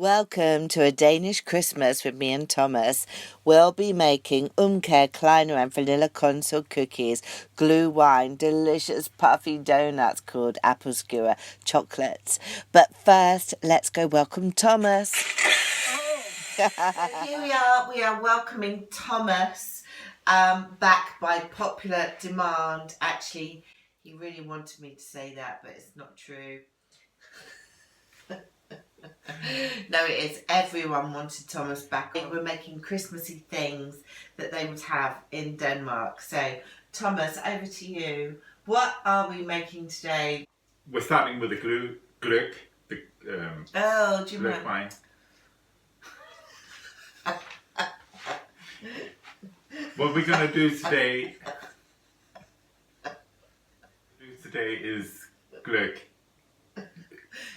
Welcome to a Danish Christmas with me and Thomas. We'll be making kleiner and vanilla console cookies, glue wine, delicious puffy donuts called apple skewer chocolates. But first, let's go welcome Thomas. So here we are welcoming Thomas back by popular demand. Actually, he really wanted me to say that, but it's not true. No, it is. Everyone wanted Thomas back. We're making Christmassy things that they would have in Denmark. So, Thomas, over to you. What are we making today? We're starting with the gløgg. Do you gløgg mind? wine. What we're gonna do today is gløgg.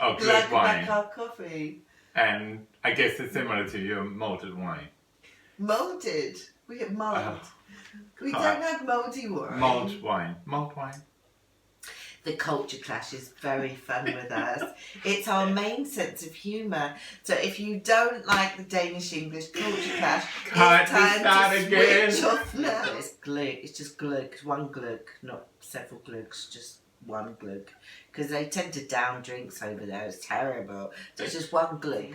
Oh, gløgg wine. Like our coffee. And I guess it's similar to your malted wine. Molded? We get mold. We don't have mouldy wine. Malt wine. Malt wine. The culture clash is very fun with us. It's our main sense of humour. So if you don't like the Danish-English culture clash, it's time to switch off now. It's gløgg. It's just gløgg. It's one gløgg, not several gløggs, just one gløgg. Because they tend to down drinks over there. It's terrible. So it's just one gløgg.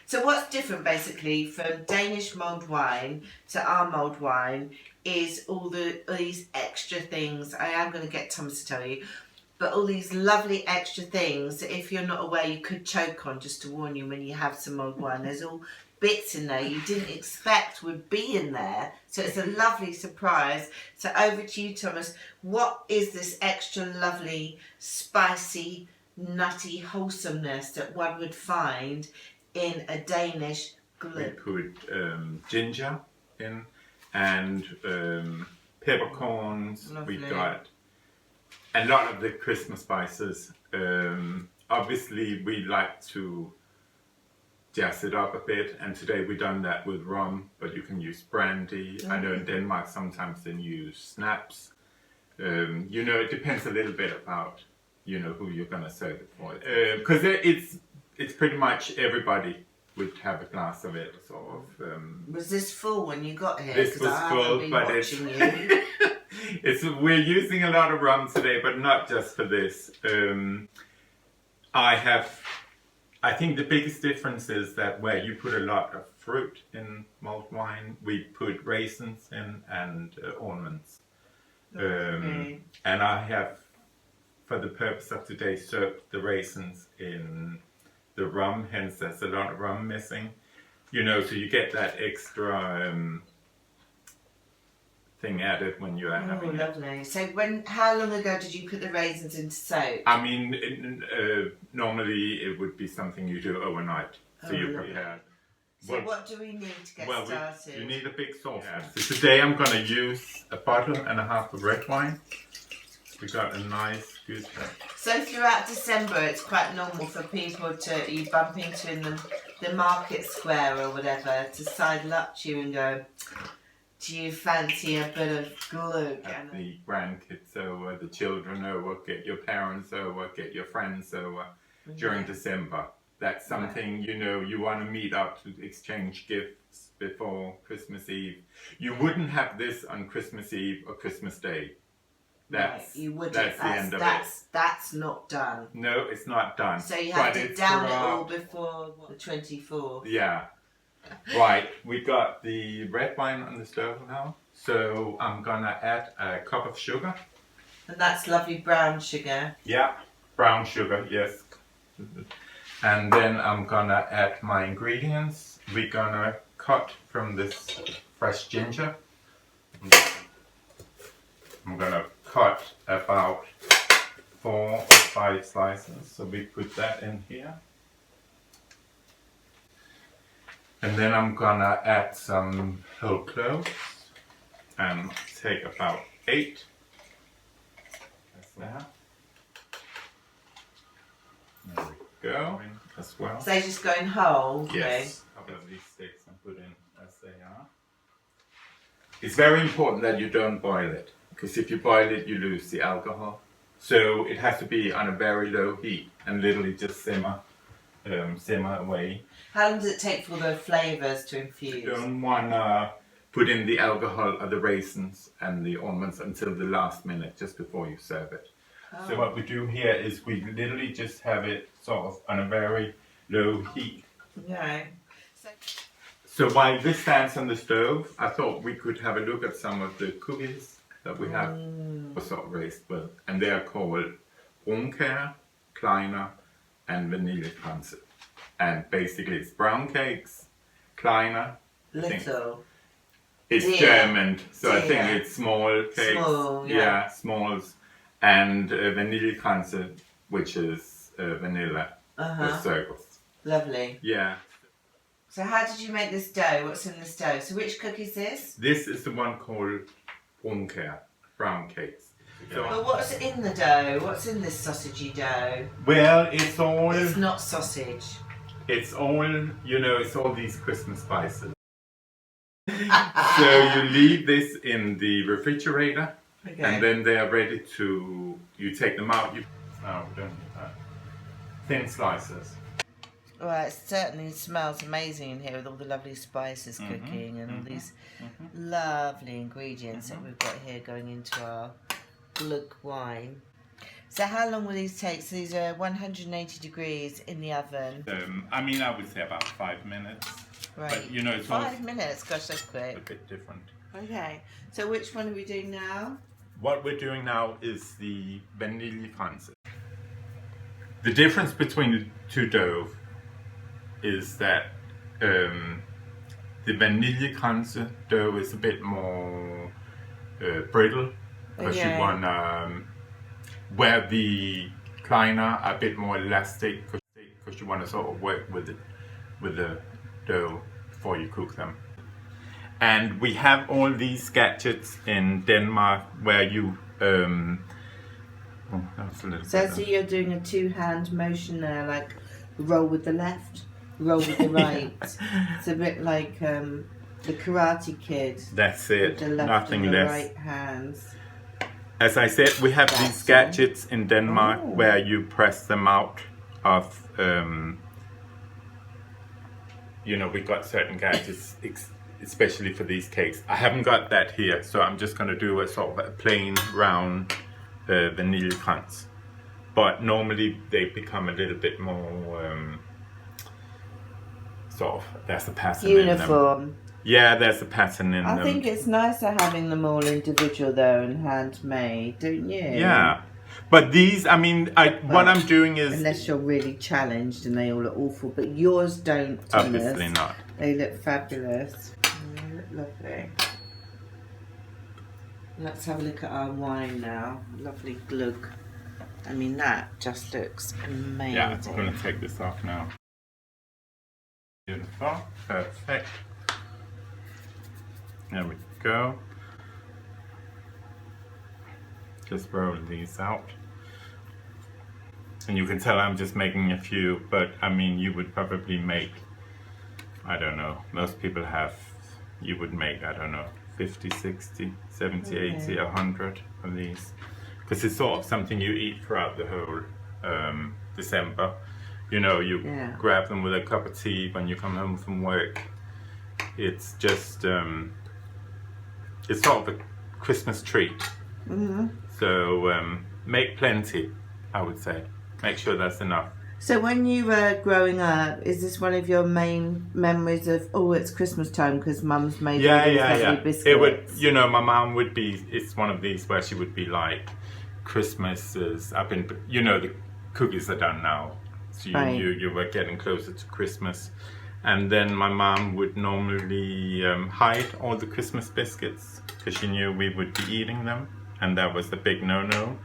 So what's different basically from Danish mulled wine to our mulled wine is all these extra things. I am going to get Thomas to tell you. But all these lovely extra things that if you're not aware you could choke on, just to warn you when you have some mulled wine. There's all bits in there you didn't expect would be in there. So it's a lovely surprise. So over to you, Thomas. What is this extra lovely, spicy, nutty wholesomeness that one would find in a Danish gløgg? We put ginger in and peppercorns. Lovely. We got a lot of the Christmas spices. Obviously, we like to jazz it up a bit, and today we've done that with rum, but you can use brandy. I know in Denmark sometimes they use snaps. You know, it depends a little bit about, you know, who you're going to serve it for. Because it's pretty much everybody would have a glass of it, sort of. Was this full when you got here? This was full, but we're using a lot of rum today, but not just for this. I think the biggest difference is that where you put a lot of fruit in mulled wine, we put raisins in and almonds. And I have, for the purpose of today, soaked the raisins in the rum, hence there's a lot of rum missing. You know, so you get that extra thing added when you are having lovely. So how long ago did you put the raisins into soak? I mean, normally it would be something you do overnight. So you prepare. So what do we need to get started? You need a big saucepan. So today I'm going to use a bottle and a half of red wine. We got a nice, good. So throughout December, it's quite normal for people you bump into in the market square or whatever to sidle up to you and go, do you fancy a bit of gløgg? Have the grandkids over, the children over, get your parents over, get your friends over during December. That's something, you know, you want to meet up to exchange gifts before Christmas Eve. You wouldn't have this on Christmas Eve or Christmas Day. You wouldn't. That's the end of it. That's not done. No, it's not done. So you have to down it all before the 24th. Yeah. Right, we got the red wine on the stove now, so I'm gonna add a cup of sugar. And that's lovely brown sugar. Yeah, brown sugar, yes. And then I'm gonna add my ingredients. We're gonna cut from this fresh ginger. I'm gonna cut about 4 or 5 slices, so we put that in here. And then I'm gonna add some whole cloves and take about 8. That's that. There we go. As well. So they're just going whole? Yes. A couple of these sticks and put in as they are. It's very important that you don't boil it, because if you boil it, you lose the alcohol. So it has to be on a very low heat and literally just simmer simmer away. How long does it take for the flavours to infuse? You don't want to put in the alcohol or the raisins and the almonds until the last minute, just before you serve it. Oh. So what we do here is we literally just have it sort of on a very low heat. Okay. So while this stands on the stove, I thought we could have a look at some of the cookies that we have sort of raised with. And they are called Veronica, Kleiner and Vanillekranze. And basically it's brown cakes, Kleiner. Little. It's German, so I think it's small cakes. Small, yeah, smalls. And Vanillekranze, which is vanilla with circles. Lovely. Yeah. So how did you make this dough? What's in this dough? So which cookie is this? This is the one called Veronica, brown cakes. So, but what's in the dough? What's in this sausagey dough? Well, it's all... It's not sausage. It's all, you know, it's all these Christmas spices. So you leave this in the refrigerator, and then they are ready to, you take them out, we don't need that. Thin slices. Well, it certainly smells amazing in here with all the lovely spices cooking and all these lovely ingredients that we've got here going into our glug wine. So how long will these take? So these are 180 degrees in the oven. I mean, I would say about 5 minutes. Right. But, you know, it's 5 minutes? Gosh, that's quick. A bit different. Okay. So which one are we doing now? What we're doing now is the Vanillekranze. The difference between the two dough is that the Vanillekranze dough is a bit more brittle, because you want where the Kleiner are a bit more elastic, because you want to sort of work with the dough before you cook them. And we have all these gadgets in Denmark where you so you're doing a two-hand motion there, like roll with the left, roll with the right. It's a bit like the Karate Kid. That's it. With the left Nothing and the less. right hands. As I said, we have these gadgets in Denmark where you press them out of, you know, we got certain gadgets especially for these cakes. I haven't got that here, so I'm just going to do a sort of a plain round Vanillekranze. But normally they become a little bit more sort of, there's a pattern uniform. In them. Yeah, there's a pattern in them. I think it's nicer having them all individual though and handmade, don't you? Yeah. But these, I mean, what I'm doing is... Unless you're really challenged and they all look awful, but yours don't, Thomas. Obviously not. They look fabulous. They look lovely. Let's have a look at our wine now. Lovely glug. I mean, that just looks amazing. Yeah, I'm going to take this off now. Beautiful. Perfect. There we go. Just roll these out. And you can tell I'm just making a few, but I mean, you would probably make, I don't know, most people have, you would make, I don't know, 50, 60, 70, 80, 100 of these. Because it's sort of something you eat throughout the whole December. You know, you grab them with a cup of tea when you come home from work. It's just, it's sort of a Christmas treat. So make plenty, I would say. Make sure that's enough. So when you were growing up, is this one of your main memories of, oh, it's Christmas time because Mum's made all these lovely biscuits? It would, you know, my mum would be, it's one of these where she would be like, Christmas is, I've been, you know, the cookies are done now. So you were getting closer to Christmas. And then my mum would normally hide all the Christmas biscuits because she knew we would be eating them. And that was the big no-no.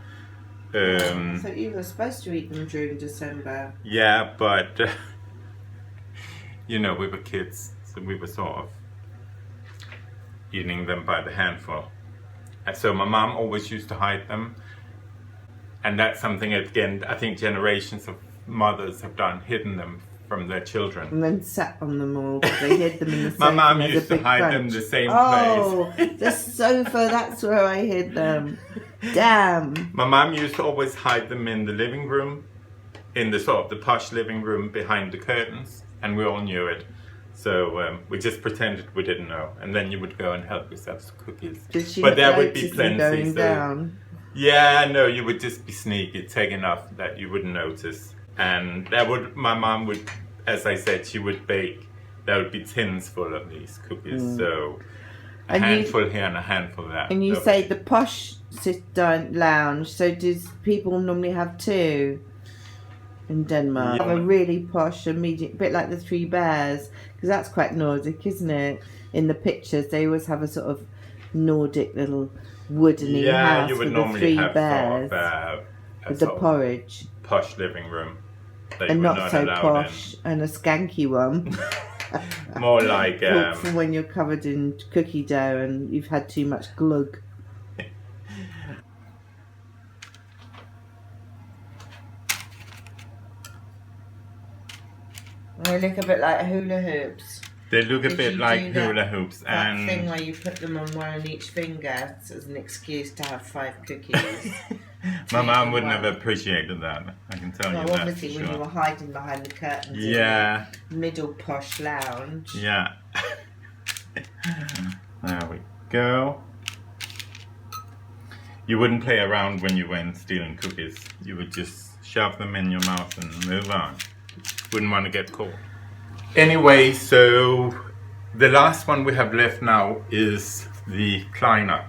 So you were supposed to eat them during December. Yeah, but you know, we were kids, so we were sort of eating them by the handful. And so my mom always used to hide them. And that's something, again, I think generations of mothers have done, hidden them from their children. And then sat on them all, but they hid them in the sofa. My mom used to hide them in the same place. The sofa, that's where I hid them. Damn. My mom used to always hide them in the living room, in the sort of the posh living room behind the curtains, and we all knew it. So we just pretended we didn't know, and then you would go and help yourself to cookies. Did she but there would be notice them plenty. going So, down? yeah, no, you would just be sneaky, take enough that you wouldn't notice. And my mom would, as I said, she would bake. There would be tins full of these cookies. So a handful here and a handful there. And you say the posh sit-down lounge. So does people normally have two in Denmark? Yeah. Have a really posh and medium, bit like the Three Bears, because that's quite Nordic, isn't it? In the pictures, they always have a sort of Nordic little woodeny house you would with normally the three have bears sort of, with the porridge, posh living room, that and you would not so posh, and a skanky one. More like from when you're covered in cookie dough and you've had too much glug. They look a bit like hula hoops. They look a Did bit you like do that- hula hoops, That and thing where you put them on one on each finger as an excuse to have 5 cookies. my mom wouldn't have appreciated that. I can tell you Well, that. obviously for when you sure. were hiding behind the curtains Yeah, in the middle posh lounge. yeah. There we go. You wouldn't play around when you went stealing cookies. You would just shove them in your mouth and move on. Wouldn't want to get caught. Anyway, so the last one we have left now is the kleiner.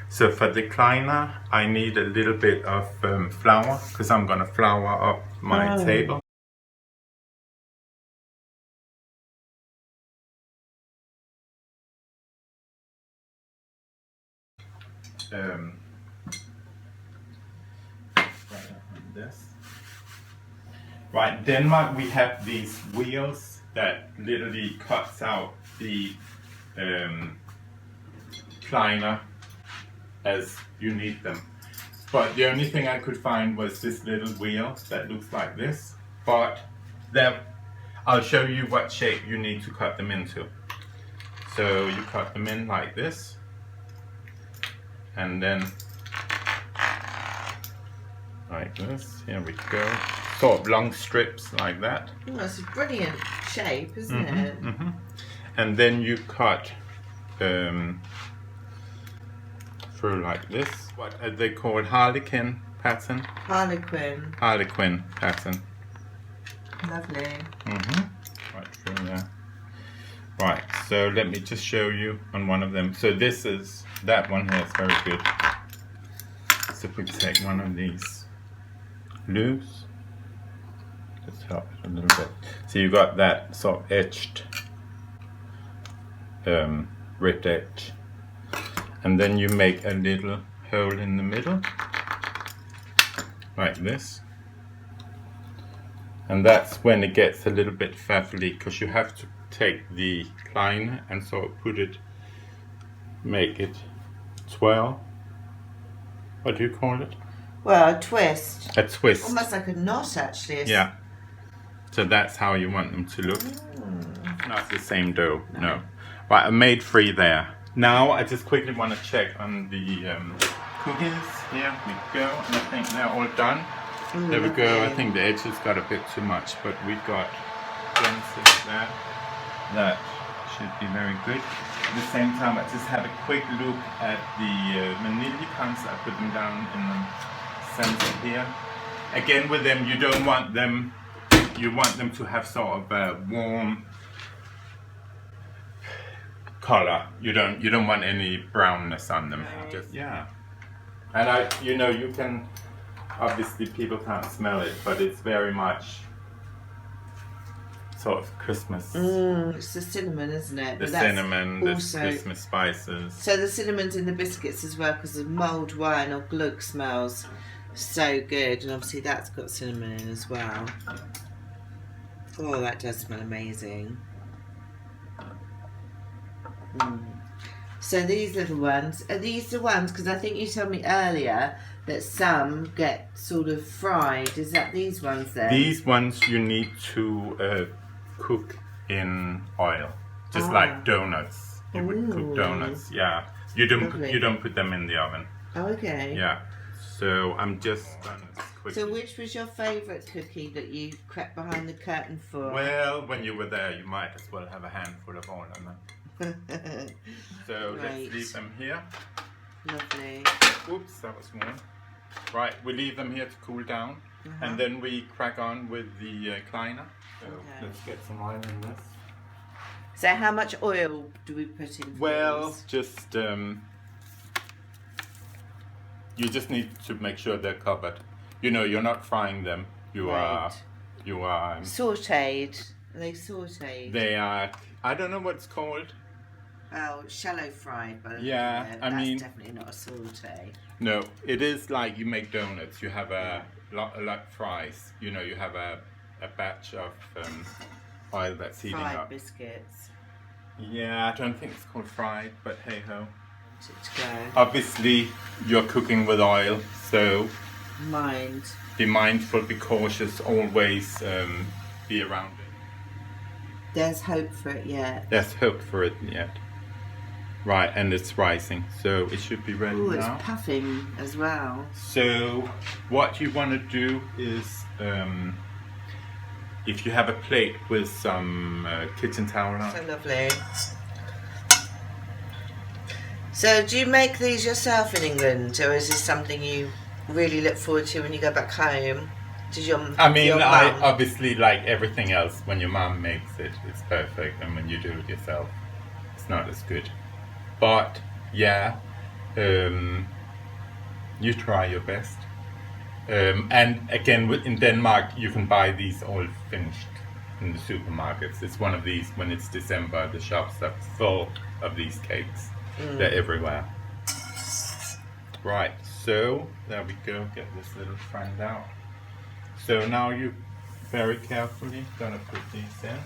So for the kleiner, I need a little bit of flour, because I'm going to flour up my table. Right, in Denmark we have these wheels that literally cuts out the kleiner as you need them. But the only thing I could find was this little wheel that looks like this. But I'll show you what shape you need to cut them into. So you cut them in like this, and then like this. Here we go. Sort of long strips like that. Oh, that's a brilliant shape, isn't it? And then you cut through like this. What are they called? Harlequin pattern? Harlequin. Harlequin pattern. Lovely. Right through there. Right, so let me just show you on one of them. So that one here is very good. So if we take one of these loose, just help it a little bit. So you got that sort of etched, ripped edge. And then you make a little hole in the middle, like this. And that's when it gets a little bit faffly, because you have to take the kleiner and sort of make it twirl. What do you call it? Well, a twist. A twist. Almost like a knot, actually. Yeah. So that's how you want them to look. Not the same dough, no. Right, I made 3 there. Now I just quickly want to check on the cookies. Here we go, and I think they're all done. There we go. I think the edges got a bit too much, but we got plenty there. That should be very good. At the same time, I just have a quick look at the vanilla cans. I put them down in the center here. Again, with them, you don't want them. You want them to have sort of a warm color. You don't want any brownness on them. Just, yeah. And you can. Obviously, people can't smell it, but it's very much sort of Christmas. It's the cinnamon, isn't it? The But that's cinnamon, the also- Christmas spices. So the cinnamon's in the biscuits as well, because the mulled wine or glug smells so good, and obviously that's got cinnamon in as well. Oh, that does smell amazing. So these little ones, are these the ones, because I think you told me earlier that some get sort of fried. Is that these ones then? These ones you need to cook in oil, just like donuts. You would cook donuts, yeah. You don't put them in the oven. Oh, okay. Yeah. So I'm just gonna quickly. So which was your favourite cookie that you crept behind the curtain for? Well, when you were there, you might as well have a handful of all of them. So let's leave them here. Lovely. Oops, that was warm. Right, we leave them here to cool down, and then we crack on with the kleiner. So let's get some oil in this. So how much oil do we put in? Well, just you just need to make sure they're covered. You know, you're not frying them. You are sautéed. Are they sautéed? They are. I don't know what it's called. Oh, shallow fried, but yeah, I mean, that's definitely not a saute. No, it is like you make donuts. You have a lot fries. You know, you have a batch of oil that's heating fried up. Biscuits. Yeah, I don't think it's called fried, but hey ho. To go. Obviously, you're cooking with oil, so be mindful, be cautious. Always be around it. There's hope for it yet. There's hope for it yet. Right, and it's rising, so it should be ready now. Oh, it's puffing as well. So, what you want to do is, if you have a plate with some kitchen towel on. So lovely. So, do you make these yourself in England, or is this something you really look forward to when you go back home? I obviously, like everything else, when your mum makes it, it's perfect, and when you do it yourself, it's not as good. But yeah, you try your best. And again, in Denmark, you can buy these all finished in the supermarkets. It's one of these, when it's December, the shops are full of these cakes. They're everywhere. Right, so there we go. Get this little friend out. So now you very carefully gonna put these in.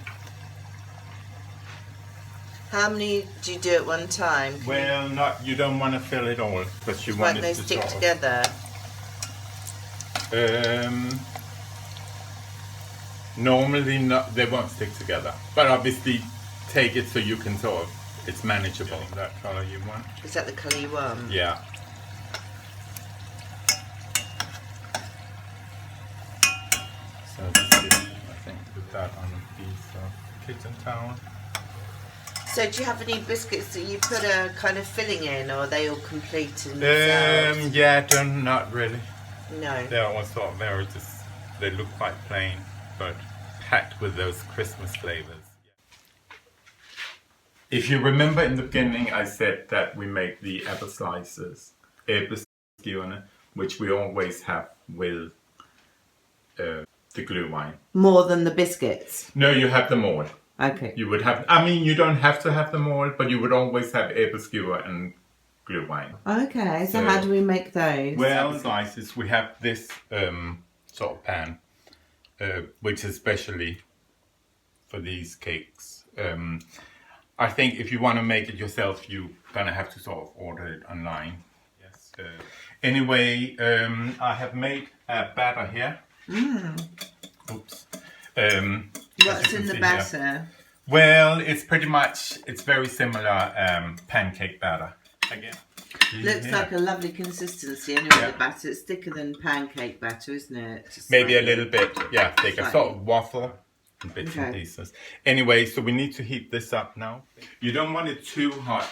How many do you do at one time? Well, you don't want to fill it all, because you want it to stick together. Normally they won't stick together, but obviously take it so you can it's manageable. That color you want. Is that the color you want? Yeah. So this is, I think, put that on a piece of kitchen towel. So do you have any biscuits that you put a kind of filling in, or are they all complete in themselves? Yeah, not really. No. They're all sort of they look quite plain, but packed with those Christmas flavors. If you remember in the beginning, I said that we make the apple slices, æbleskiverne, which we always have with the glue wine. More than the biscuits? No, you have them all. Okay. You would have, I mean, you don't have to have them all, but you would always have æbleskiver and glue wine. Okay, so how do we make those? Well, slices, we have this sort of pan, which is specially for these cakes. I think if you want to make it yourself, you're going to have to sort of order it online. Yes. Anyway, I have made a batter here. Oops. What's in the batter? Here. Well, it's very similar pancake batter. Again. Looks like a lovely consistency anyway, the batter. It's thicker than pancake batter, isn't it? Maybe a little bit, yeah, thicker. Sort of waffle in bits and pieces. Anyway, so we need to heat this up now. You don't want it too hot.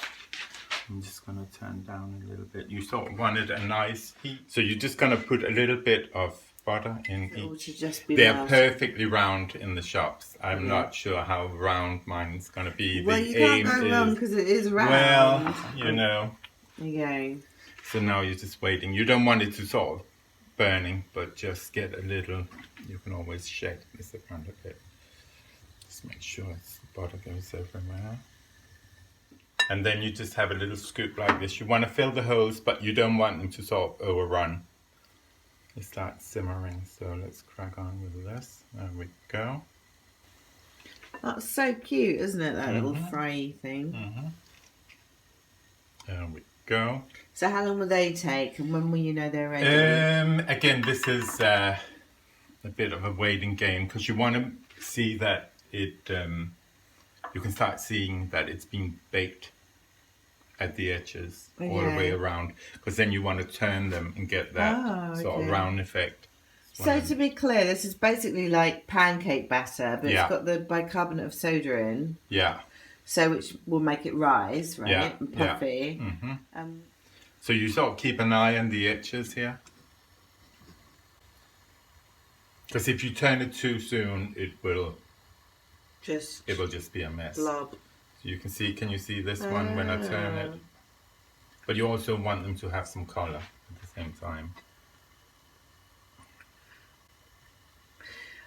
I'm just going to turn down a little bit. You sort of want it a nice heat. So you're just going to put a little bit of butter in each. They're perfectly round in the shops. I'm not sure how round mine's going to be. Well, you can't go wrong because it is round. Well, you know. Okay. So now you're just waiting. You don't want it to sort of burning, but just get a little. You can always shake this around a bit. Just make sure the butter goes everywhere. And then you just have a little scoop like this. You want to fill the holes, but you don't want them to sort of overrun. It starts simmering, so let's crack on with this. There we go. That's so cute, isn't it? That little fry thing. There we go. So how long will they take, and when will you know they're ready? Again, this is a bit of a waiting game, because you want to see that it. You can start seeing that it's been baked at the edges all the way around, because then you want to turn them and get that sort of round effect. So to be clear, this is basically like pancake batter, but Yeah. it's got the bicarbonate of soda in. Yeah. So which will make it rise, right? Yeah, And yeah. puffy. So you sort of keep an eye on the edges here. Because if you turn it too soon, it will just be a mess. Blob. So you can you see this one when I turn it? But you also want them to have some color at the same time.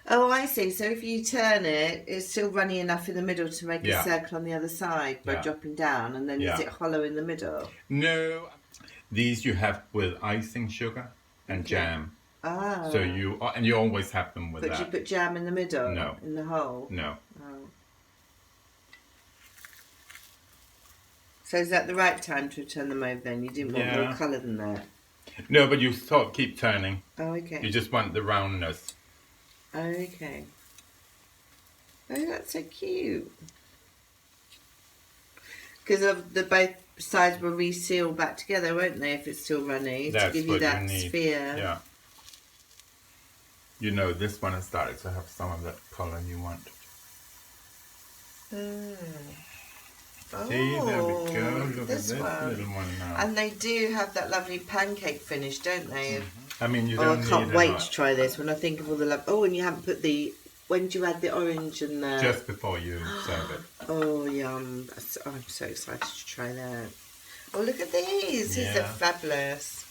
Oh, I see. So if you turn it, it's still runny enough in the middle to make a circle on the other side by dropping down, and then is it hollow in the middle? No. These you have with icing sugar and jam. Ah. So you always have them with that. But you put jam in the middle? No. In the hole? No. Oh. So is that the right time to turn them over then? You didn't want more colour than that? No, but you sort of keep turning. Oh, okay. You just want the roundness. Oh, okay. Oh, that's so cute. Because of the both sides will reseal back together, won't they, if it's still runny? That's to give you that sphere. Yeah. You know, this one has started to have some of that colour you want. Oh, see, there we go. Look at this little one now. And they do have that lovely pancake finish, don't they? I mean, you don't need I can't wait to try this when I think of all the love. Oh, and you haven't put the... When do you add the orange and the... Just before you serve it. Oh, yum. I'm so excited to try that. Oh, look at these. These are fabulous.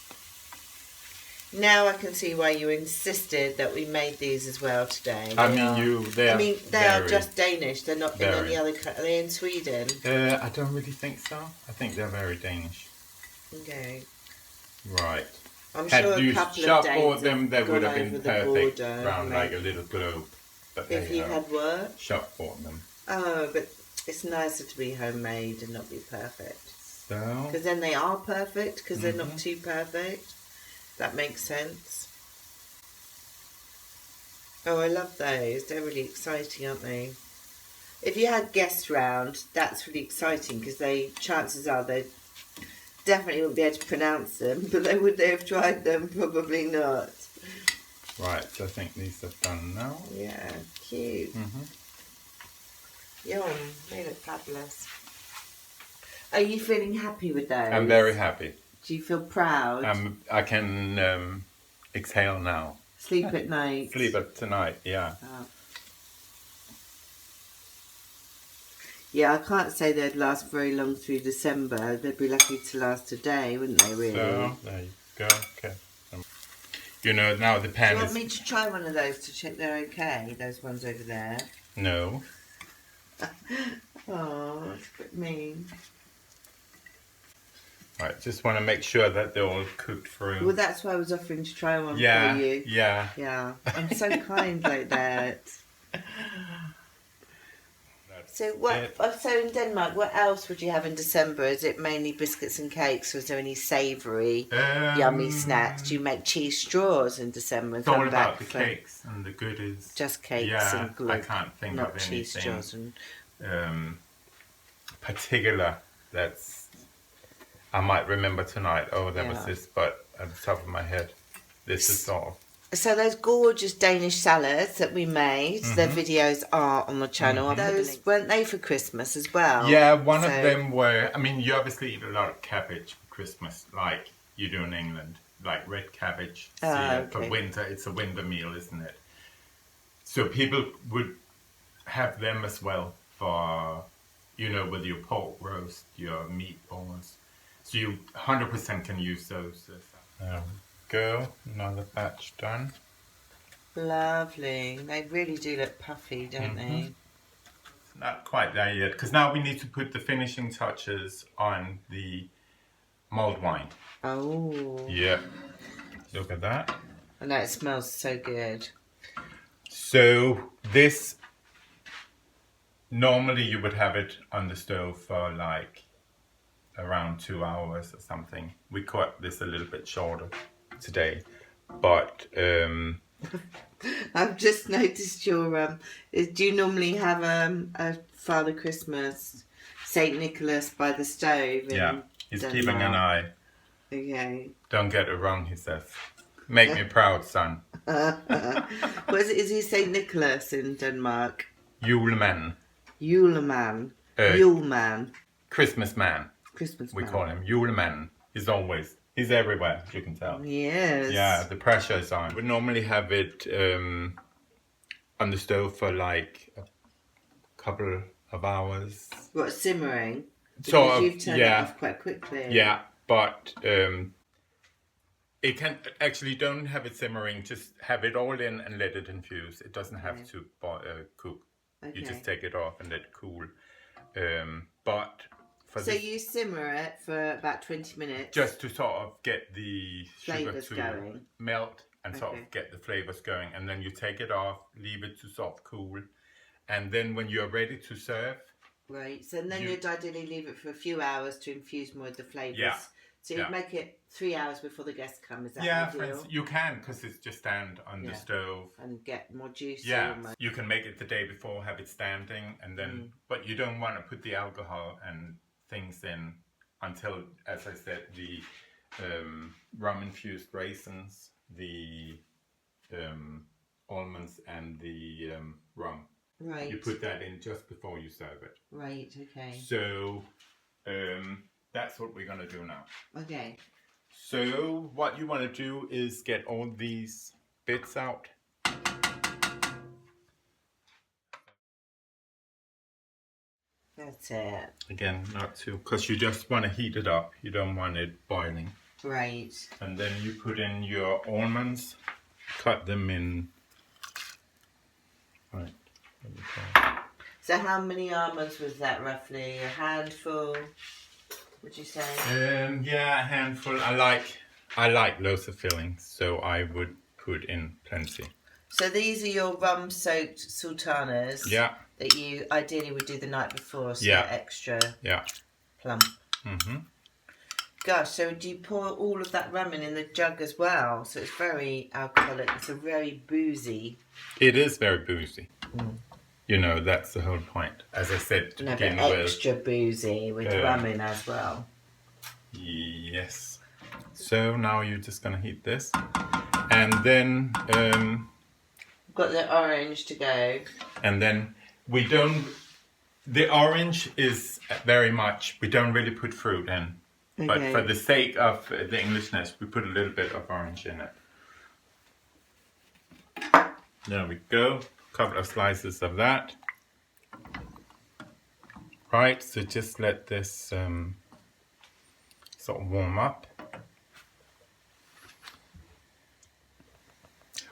Now I can see why you insisted that we made these as well today. They are just Danish. They're not in any other country. Are they in Sweden? I don't really think so. I think they're very Danish. Okay. Right. I'm sure a couple of days them, they would have been perfect border, like a little globe. But if you had what? Shop bought them. Oh, but it's nicer to be homemade and not be perfect. So? Because then they are perfect, because they're not too perfect. That makes sense. Oh, I love those. They're really exciting, aren't they? If you had guests round, that's really exciting because chances are they definitely wouldn't be able to pronounce them, but would they have tried them? Probably not. Right, so I think these are done now. Yeah, cute. Yum, they look fabulous. Are you feeling happy with those? I'm very happy. Do you feel proud? I can exhale now. Sleep at night. Sleep at tonight, yeah. Oh. Yeah, I can't say they'd last very long through December. They'd be lucky to last a day, wouldn't they, really? So, there you go. Okay. You know, now the pan is... Do you want me to try one of those to check they're okay? Those ones over there? No. Oh, that's a bit mean. Right, just want to make sure that they're all cooked through. Well, that's why I was offering to try one for you. Yeah. Yeah, I'm so kind like that. So in Denmark, what else would you have in December? Is it mainly biscuits and cakes, or is there any savoury, yummy snacks? Do you make cheese straws in December? It's all about the cakes and the goodies. Just cakes and glue. I can't think of cheese anything straws and... particular that's I might remember tonight. Oh, there was this, but at the top of my head, this is sort of... So those gorgeous Danish salads that we made, their videos are on the channel. Those, weren't they for Christmas as well? Yeah, one of them were... I mean, you obviously eat a lot of cabbage for Christmas, like you do in England. Like red cabbage. For winter, it's a winter meal, isn't it? So people would have them as well for, you know, with your pork roast, your meatballs. So you 100% can use those. Go, another batch done. Lovely. They really do look puffy, don't they? It's not quite there yet, because now we need to put the finishing touches on the mulled wine. Oh. Yeah. Look at that. I know, it smells so good. So this, normally you would have it on the stove for like around 2 hours or something. We cut this a little bit shorter today, but I've just noticed your do you normally have a Father Christmas, Saint Nicholas by the stove? Yeah, he's keeping an eye. Okay. Don't get it wrong, he says. Make me proud, son. What is he say Nicholas in Denmark? Juleman. Juleman. Uh, Juleman. Christmas man. Christmas We man. call him Juleman. He's everywhere, you can tell. Yes. Yeah, the pressure is on. We normally have it on the stove for like a couple of hours. What, simmering? Sort of, You've turned it off quite quickly. Yeah, but it can actually don't have it simmering. Just have it all in and let it infuse. It doesn't have to cook. Okay. You just take it off and let it cool. But so you simmer it for about 20 minutes. Just to sort of get the flavors sugar to going. Melt and sort of get the flavors going, and then you take it off, leave it to sort of cool, and then when you're ready to serve. Right, so then you'd ideally leave it for a few hours to infuse more of the flavours. Yeah. So you'd make it 3 hours before the guests come, is that ideal? ideal? Yeah, you can, because it's just stand on the stove. And get more juice. Yeah, you can make it the day before, have it standing, and then, but you don't want to put the alcohol and things in until, as I said, the rum-infused raisins, the almonds and the rum. Right. You put that in just before you serve it. Right, okay. So that's what we're going to do now. Okay. So what you want to do is get all these bits out. That's it. Again, not too, because you just want to heat it up. You don't want it boiling. Right. And then you put in your almonds, cut them in. Right. So how many almonds was that roughly? A handful, would you say? Yeah, a handful. I like loads of fillings, so I would put in plenty. So these are your rum-soaked sultanas. Yeah. That you ideally would do the night before, so they're extra plump. Mm-hmm. Gosh, so do you pour all of that rum in the jug as well? So it's very alcoholic. It's a very boozy. It is very boozy. You know, that's the whole point. As I said to begin with. Extra boozy with rum in as well. Yes. So now you're just going to heat this. And then... got the orange to go. And then we don't... The orange is very much... We don't really put fruit in. Okay. But for the sake of the Englishness, we put a little bit of orange in it. There we go. A couple of slices of that. Right, so just let this sort of warm up.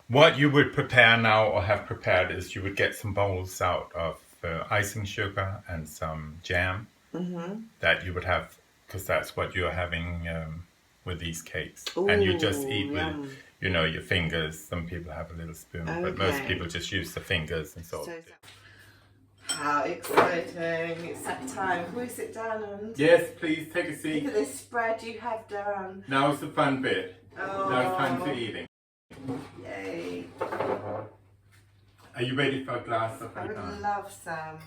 What you would prepare now or have prepared is you would get some bowls out of icing sugar and some jam that you would have, because that's what you're having with these cakes. Ooh, and you just eat with, you know, your fingers. Some people have a little spoon, but most people just use the fingers and sort of. How exciting! It's that time. Can we sit down and... Yes, please, take a seat. Look at this spread you have done. Now's the fun bit. Oh. Now it's time for eating. Yay. Are you ready for a glass of I would love some.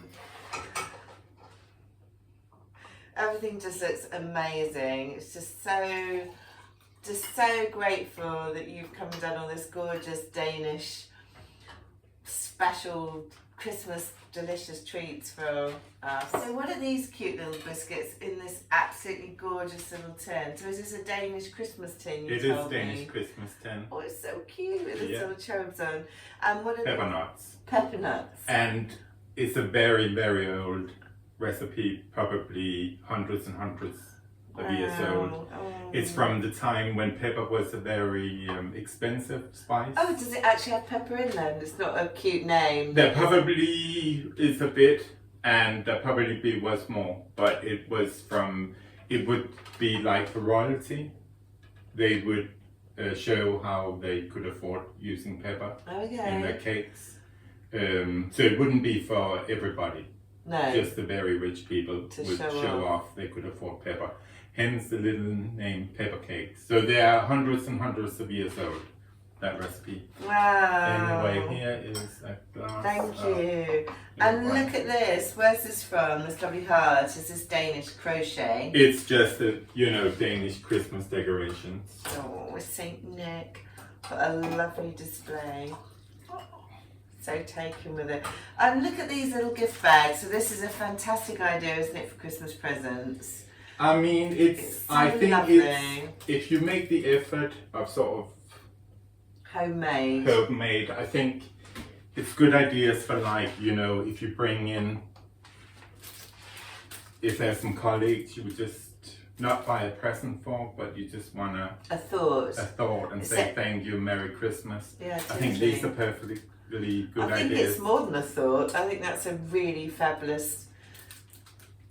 Everything just looks amazing. It's just so grateful that you've come and done all this gorgeous Danish special Christmas delicious treats for us. So what are these cute little biscuits in this absolutely gorgeous little tin? So is this a Danish Christmas tin? It is Danish Christmas tin. Oh, it's so cute with the little cherubs on. And what are pepper nuts? Pepper nuts. And it's a very, very old recipe, probably hundreds and hundreds of years old. Oh. It's from the time when pepper was a very expensive spice. Oh, does it actually have pepper in there? It's not a cute name. There probably is a bit, and there probably was more, but it was from, it would be like for royalty. They would show how they could afford using pepper in their cakes. So it wouldn't be for everybody. No. Just the very rich people would show off they could afford pepper. Hence the little name pepper cakes. So they are hundreds and hundreds of years old, that recipe. Wow. Anyway, here is a glass. Thank you. And look at this. Where's this from? This lovely heart. Is this Danish crochet? It's just a, you know, Danish Christmas decorations. Oh, with Saint Nick. What a lovely display. So taken with it. And look at these little gift bags. So this is a fantastic idea, isn't it, for Christmas presents? I mean, it's so I think lovely. if you make the effort of sort of homemade, I think it's good ideas for, like, you know, if you bring in, if there's some colleagues you would just not buy a present for, but you just want a thought and say thank you, Merry Christmas. Yeah, I think these are perfectly good I think ideas. it's more than a thought. I think that's a really fabulous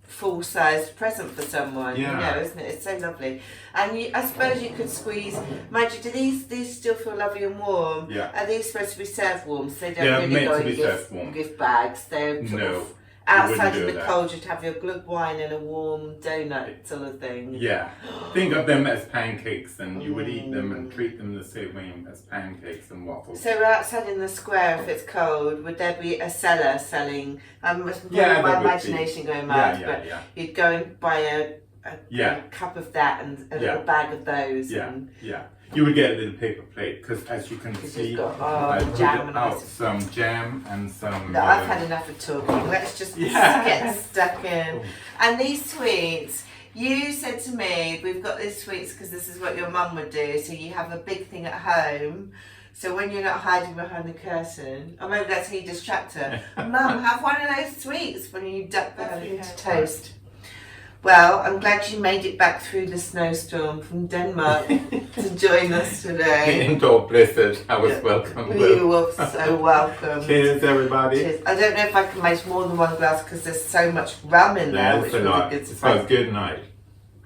full-sized present for someone, Yeah. you know, isn't it? It's so lovely. And I suppose you could squeeze, mind you, do these still feel lovely and warm? Yeah. Are these supposed to be served warm? So they don't They're really meant go to in be served warm. gift bags. They're sort No. of outside do in the that. cold, you'd have your glug wine and a warm donut sort of thing. Yeah. Think of them as pancakes, and you would eat them and treat them the same way as pancakes and waffles. So outside in the square, if it's cold, would there be a seller selling? Yeah, my there would imagination be. going mad, Yeah, but yeah. you'd go and buy a cup of that and a little bag of those. Yeah, And yeah. You would get a little paper plate, because as you can It's see, got, I jam put and out ice. some jam and some... No, I've had enough of talking. Let's just get stuck in. And these sweets, you said to me, we've got these sweets because this is what your mum would do. So you have a big thing at home. So when you're not hiding behind the curtain, or maybe that's how you distract her. Mum, have one of those sweets when you duck behind into toast. Well, I'm glad you made it back through the snowstorm from Denmark to join us The today. indoor blizzard. I was welcome. You were so welcome. Cheers, everybody. Cheers. I don't know if I can make more than one glass because there's so much rum in there, There's which a was a lot. good It surprise. smells good night.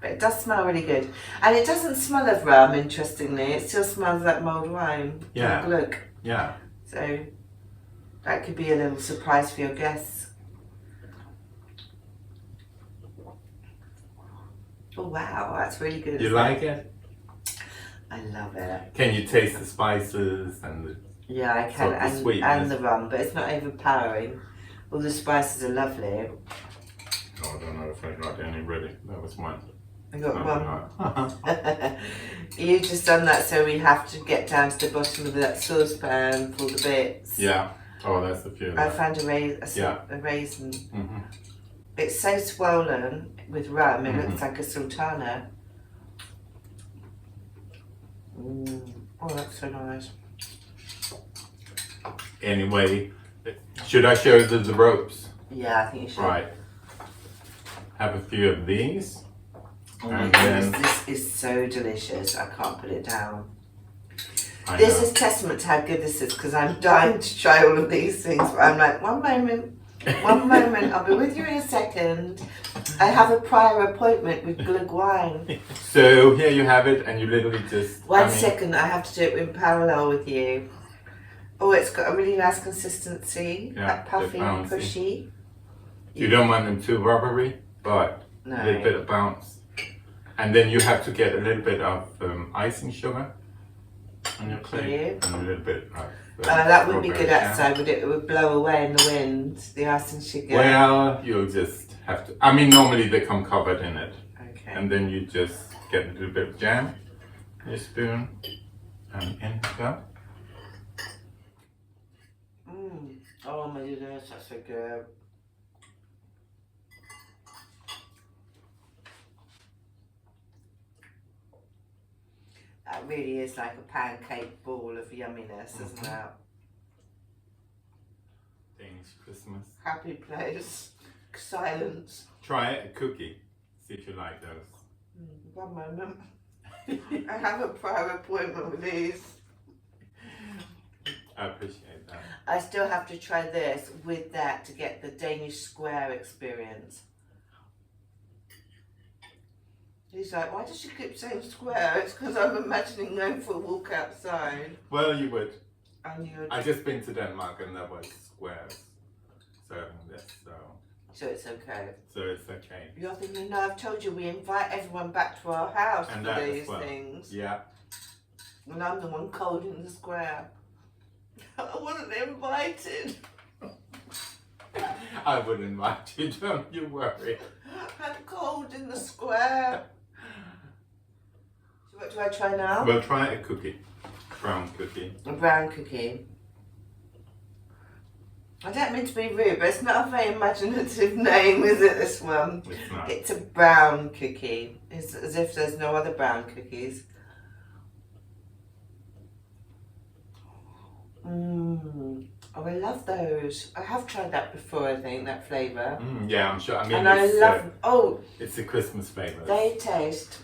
But it does smell really good. And it doesn't smell of rum, interestingly. It still smells like mulled wine. Yeah. Look. Yeah. So that could be a little surprise for your guests. Oh wow, that's really good. You like it? I love it. Can you taste the spices and the... Yeah, I can, Sort of and sweetness. the rum, but it's not overpowering. All the spices are lovely. Oh, I don't know if I got any ready. That was one. I got one. No. You've just done that, so we have to get down to the bottom of that saucepan for the bits. Yeah. Oh, that's a few. I found a raisin. Mm-hmm. It's so swollen with rum, it looks like a sultana. Oh, that's so nice. Anyway, should I show you the ropes? Yeah, I think you should. Right. Have a few of these. Oh my And goodness, then- this is so delicious. I can't put it down. I This know. is testament to how good this is because I'm dying to try all of these things. But I'm like, one moment, I'll be with you in a second. I have a prior appointment with glug wine. So here you have it, and you literally just... One second, I have to do it in parallel with you. Oh, it's got a really nice consistency, Yeah, like puffy, they're bouncy. pushy. You don't want them too rubbery, but No. a little bit of bounce. And then you have to get a little bit of icing sugar on your plate, and a little bit of... That would be strawberry good jam. outside, would it? It would blow away in the wind, the ice and sugar. Well, you'll just have to... I mean, normally they come covered in it. Okay. And then you just get a little bit of jam, your spoon, and in you go. Oh my goodness, that's so good. That really is like a pancake ball of yumminess, isn't it? Danish Christmas. Happy place, silence. Try a cookie. See if you like those. One moment. I have a prior appointment with these. I appreciate that. I still have to try this with that to get the Danish square experience. He's like, why does she keep saying square? It's because I'm imagining going for a walk outside. Well, you would. And you would, I just been to Denmark and there was squares serving this, so it's okay. so it's okay. You're thinking, no, I've told you we invite everyone back to our house And for that as these well. things. Yeah. And I'm the one cold in the square. I wasn't invited. I would invite you, don't you worry. I'm cold in the square. So what do I try now? We'll try a cookie brown cookie. A brown cookie. I don't mean to be rude, but it's not a very imaginative name, is it, this one? It's not. It's a brown cookie. It's as if there's no other brown cookies. Oh, I love those. I have tried that before, I think, that flavour. Yeah, I'm sure. I mean, And I love, it's a Christmas flavour. they taste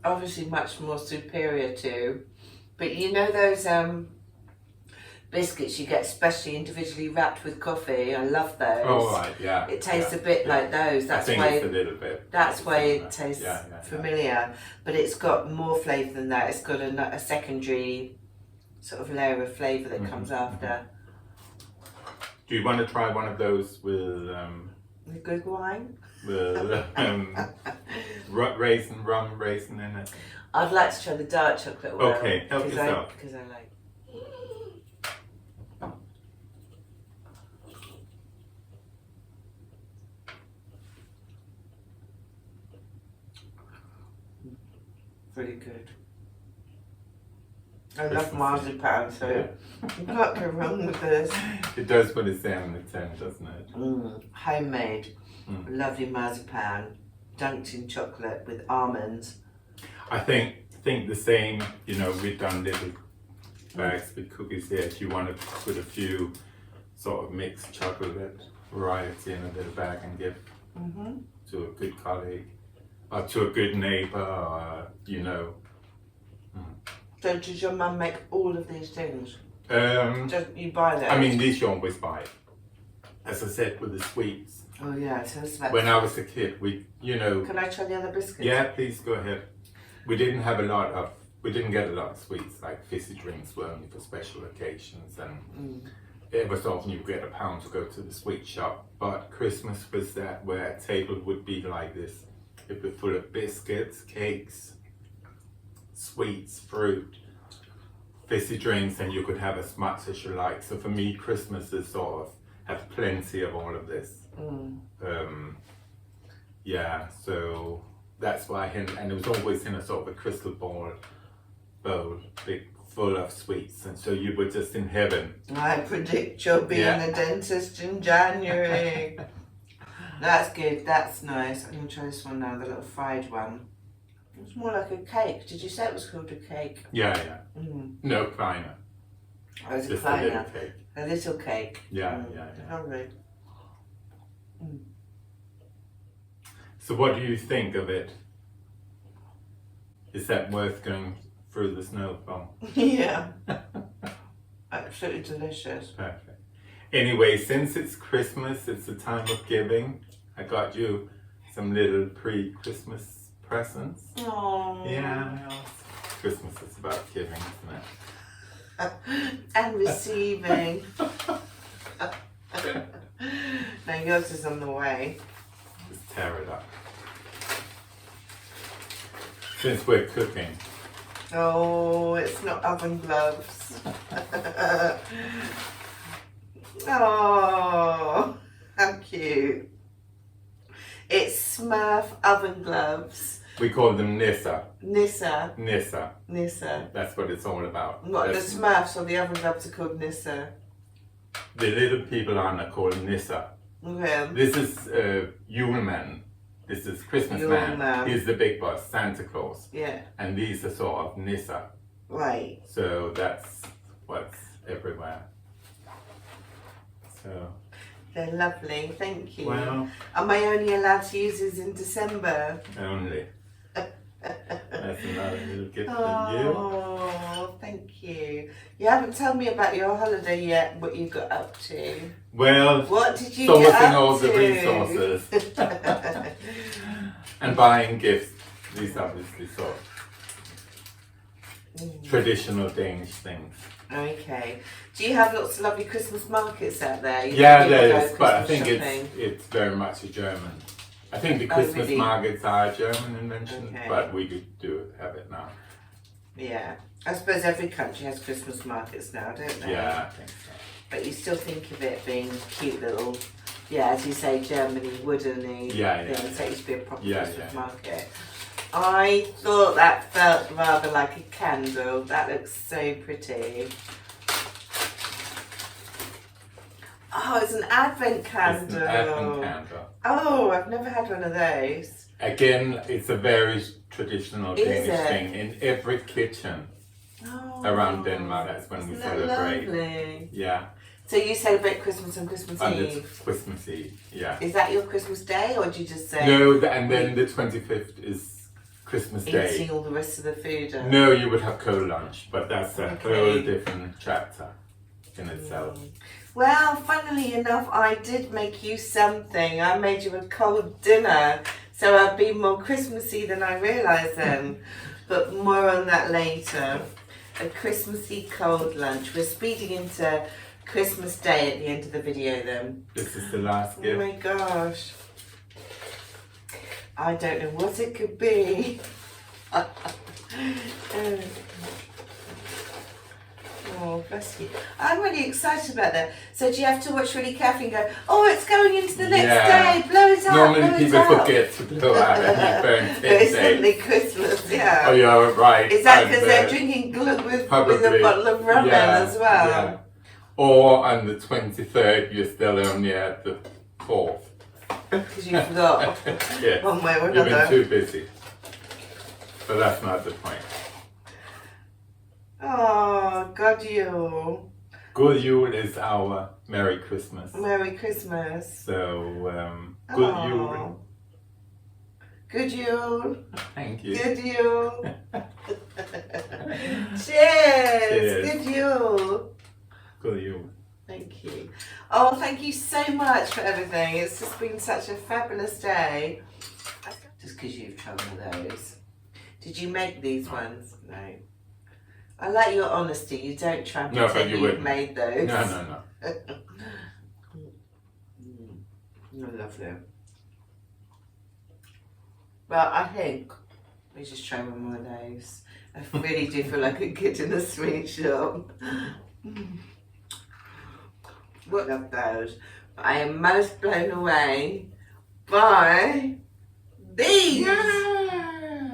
obviously much more superior to, but you know those biscuits you get specially individually wrapped with coffee? I love those. Oh, right, yeah. It tastes a bit like those. That's I think why it's a little bit. that's why similar. it tastes Yeah. familiar. But it's got more flavour than that. It's got a secondary sort of layer of flavour that comes after. Do you want to try one of those with With good wine? rum raisin in it? I'd like to try the dark chocolate one. Okay, help yourself. Because I like. Really good. I love marzipan, so you can't go wrong with this. It does put its down on the tin, doesn't it? Homemade, lovely marzipan, dunked in chocolate with almonds. I think the same. You know, we've done little bags with cookies here. If you want to put a few sort of mixed chocolate variety in a little bag and give to a good colleague or to a good neighbour, or, you know. So does your mum make all of these things? Just you buy them? I mean, these you always buy. As I said, with the sweets. Oh yeah, tell us about. When I was a kid, you know. Can I try the other biscuits? Yeah, please go ahead. We didn't get a lot of sweets, like fizzy drinks were only for special occasions, and it was often you get £1 to go to the sweet shop. But Christmas was that where a table would be like this. It would be full of biscuits, cakes, sweets, fruit, fizzy drinks, and you could have as much as you like. So for me, Christmas is sort of have plenty of all of this. Yeah, so that's why and it was always in a sort of a crystal bowl, big, full of sweets, and so you were just in heaven. I predict you'll be in the dentist in January. That's good, that's nice. I'm going to try this one now, the little fried one. It's more like a cake. Did you say it was called a cake? Yeah. No, kleiner. Oh, it's a Just a little kleiner. cake. A little cake. Yeah. Lovely. So what do you think of it? Is that worth going through the snow from? Yeah. Absolutely delicious. Perfect. Anyway, since it's Christmas, it's the time of giving. I got you some little pre-Christmas presents. Aww. Yeah, well, Christmas is about giving, isn't it? And receiving. Now yours is on the way. Just tear it up. Since we're cooking. Oh, it's not oven gloves. Oh, how cute. It's Smurf oven gloves. We call them Nissa. Nissa. Nissa. Nissa. That's what it's all about. What, the Smurfs or the oven gloves are called Nissa? The little people are called Nissa. Okay. This is Yuleman. This is Christmas man. He's the big boss, Santa Claus. Yeah. And these are sort of Nissa. Right. So that's what's everywhere. So. They're lovely, thank you. Well. Am I only allowed to use these in December? Only. That's another little gift for you. Oh, thank you. You haven't told me about your holiday yet, what you got up to. Well, what did you get up all to? the resources and buying gifts. These obviously sort of traditional Danish things. Okay. Do you have lots of lovely Christmas markets out there? Yeah, there is, but I think it's very much a German. I think the Christmas markets are a German invention, but we could have it now. Yeah. I suppose every country has Christmas markets now, don't they? Yeah, I think so. But you still think of it being cute little, as you say, Germany, woodeny. Yeah. So it used to be a proper Christmas market. I thought that felt rather like a candle. That looks so pretty. Oh, it's an advent candle. It's an advent candle. Oh, I've never had one of those. Again, it's a very traditional Danish thing. In every kitchen around Denmark, that's when we celebrate. Lovely. Yeah. So you celebrate Christmas on Christmas Eve? Christmas Eve, yeah. Is that your Christmas day, or do you just say? No, and then the 25th is Christmas Day. Eating all the rest of the food? No, you would have cold lunch, but that's a whole different chapter in itself. Well, funnily enough, I did make you something. I made you a cold dinner, so I've been more Christmassy than I realised then. But more on that later. A Christmassy cold lunch. We're speeding into Christmas Day at the end of the video then. This is the last gift. Oh my gosh. I don't know what it could be. Oh, bless you. I'm really excited about that. So do you have to watch really carefully and go, oh, it's going into the next day, blow it out, Normally people forget to blow out and burn 10 It's days. suddenly Christmas, yeah. Oh, yeah, right. Is that because they're drinking glug with a bottle of rum as well? Yeah. Or on the 23rd, you're still only at the 4th. Because you forgot. Yes. One way or You've another. been too busy. But that's not the point. Oh, God, you. God Jul is our Merry Christmas. Merry Christmas. So, Good Jul. Good Yule. Thank you. Good Yule. Cheers. Cheers. Good Yule. Good Jul. Thank you. Oh, thank you so much for everything. It's just been such a fabulous day. Just because you've tried those. Did you make these ones? No. I like your honesty. You don't try and pretend you've made those. No. I love them. Well, I think we just try one more of those. I really do feel like a kid in a sweet shop. What love those? I am most blown away by these. Yeah.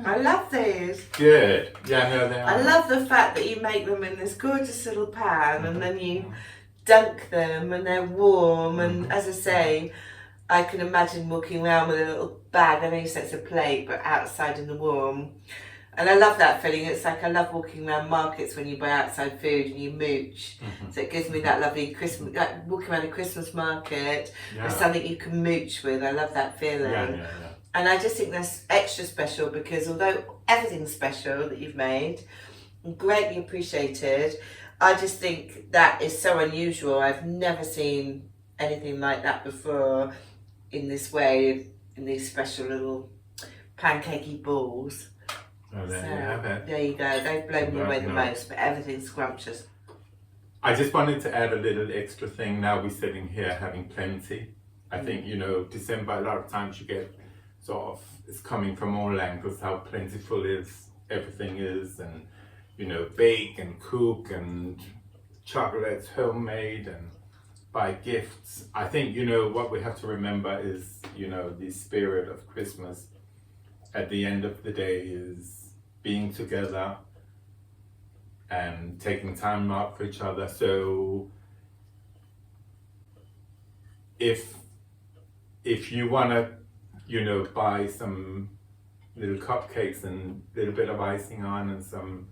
I love these. Good. Yeah, no, they are. I love the fact that you make them in this gorgeous little pan and then you dunk them and they're warm, and as I say, I can imagine walking around with a little bag. I know you said it's a plate, but outside in the warm. And I love that feeling. It's like I love walking around markets when you buy outside food and you mooch. So it gives me that lovely Christmas, like walking around a Christmas market with something you can mooch with. I love that feeling. Yeah. And I just think that's extra special because although everything's special that you've made, greatly appreciated, I just think that is so unusual. I've never seen anything like that before in this way, in these special little pancakey balls. Oh, there you have it. There you go. They've blown me away the most, but everything's scrumptious. I just wanted to add a little extra thing. Now we're sitting here having plenty. I think, December, a lot of times you get sort of, it's coming from all angles, how plentiful everything is, and, bake and cook and chocolates, homemade, and buy gifts. I think, what we have to remember is, the spirit of Christmas at the end of the day is being together and taking time out for each other. So if you want to, buy some little cupcakes and a little bit of icing on and some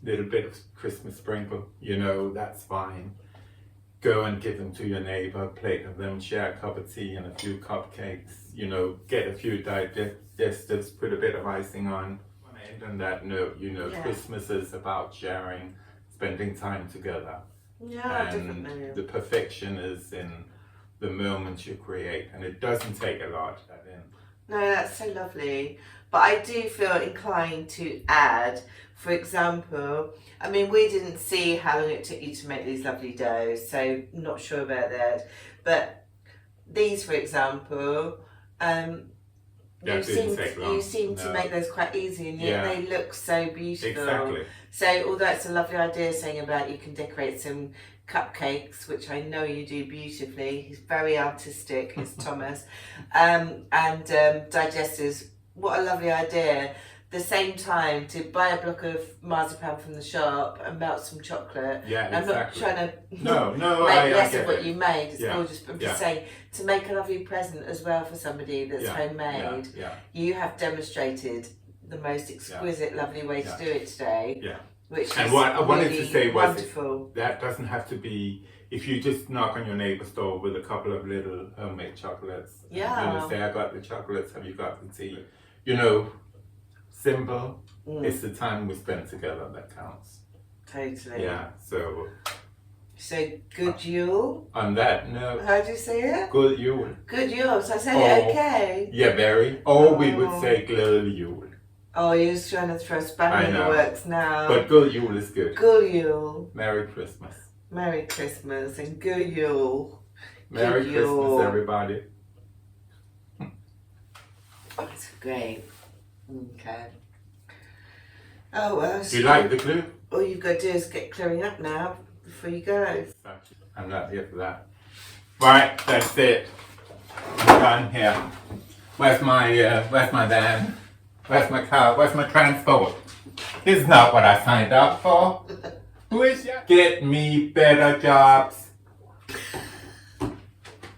little bit of Christmas sprinkle, that's fine. Go and give them to your neighbor, plate of them, share a cup of tea and a few cupcakes, get a few digestives, put a bit of icing on. And on that note, Christmas is about sharing, spending time together. Yeah, and definitely. The perfection is in the moments you create, and it doesn't take a lot. No, that's so lovely. But I do feel inclined to add, for example, we didn't see how long it took you to make these lovely doughs, so not sure about that. But these, for example, you seem to make those quite easy, and yet they look so beautiful. Exactly. So although it's a lovely idea saying about you can decorate some cupcakes, which I know you do beautifully. He's very artistic, is Thomas. And digestives, what a lovely idea. The same time to buy a block of marzipan from the shop and melt some chocolate. Yeah, I'm exactly. not trying to No, make less get of what it. you made. It's Yeah, gorgeous. But I'm just yeah. saying, to make a lovely present as well for somebody that's homemade, you have demonstrated the most exquisite, lovely way to do it today. Yeah. Which And is what I wanted to really say was wonderful. that doesn't have to be, if you just knock on your neighbor's door with a couple of little homemade chocolates. Yeah. You know, say, I got the chocolates, have you got the tea? You know, simple. It's the time we spend together that counts. Totally. Yeah, so. So, good Yule. On that note. How do you say it? Good Yule. Good Yule. So I said it okay. Yeah, very. Or we would say Glad Yule. Oh, you're just trying to throw a spanner in the works now. But Good Yule is good. Good Yule. Merry Christmas. Merry Christmas and good Yule. Merry Good Christmas, Yule. everybody. That's great. Okay. Oh, well. Do you like the glue? All you've got to do is get clearing up now before you go. I'm not here for that. Right, that's it. I'm done here. Where's my van? Where's my car? Where's my transport? This is not what I signed up for. Who is ya? Get me better jobs.